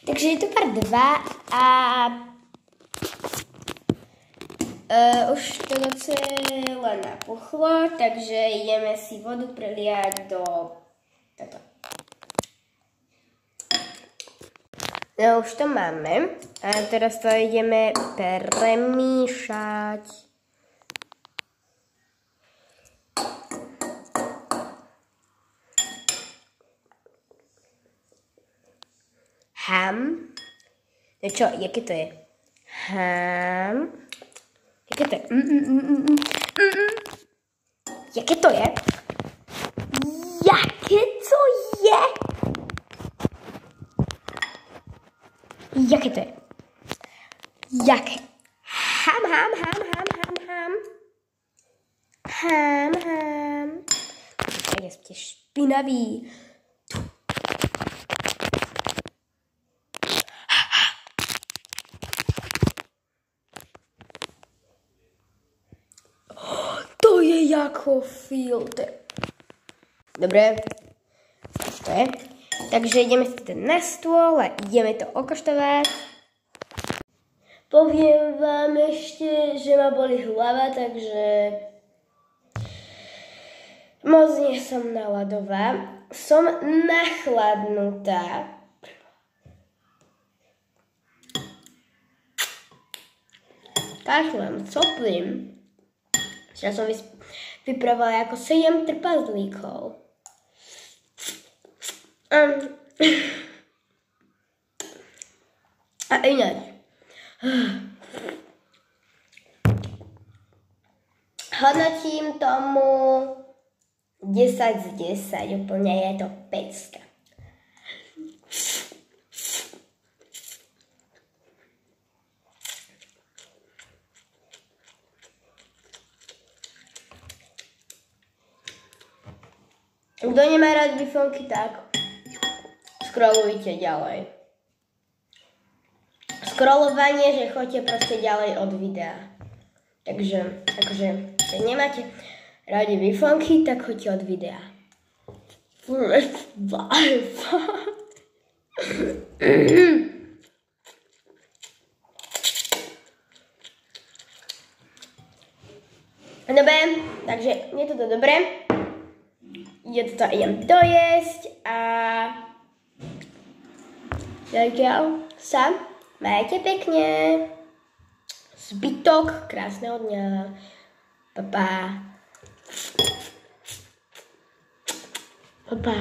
Takže je to part 2 a už to docela napuchlo, takže ideme si vodu preliať do toto. No už to máme a teraz to ideme premíšať. Ham. No čo, jaké to je? Ham. Jaké to je? Jaké to je? Jaké to je? Jaké to je? Jaké? Ham. Ja ste špinaví. To je jako filter. Dobre. To je. Takže ideme si ten na stôl a ideme to okoštovať. Poviem vám ešte, že ma boli hlava, takže moc nie som naladová. Som nachladnutá. Kašlem, coplím. Ja som vypravala ako 7 trpazlíkov. A ináč. Hodnotím tomu 10 z 10. Úplne je to 500. Kto nemá rád bifonky, tak scrollujte ďalej. Scrollovanie, že choďte proste ďalej od videa. Takže, akože, keď nemáte rádi bifonky, tak choďte od videa. Dobre, takže je toto dobré. Ja toto idem dojesť a zatiaľ sa majte pekne. Zbytok krásneho dňa. Pa pa. Pa pa.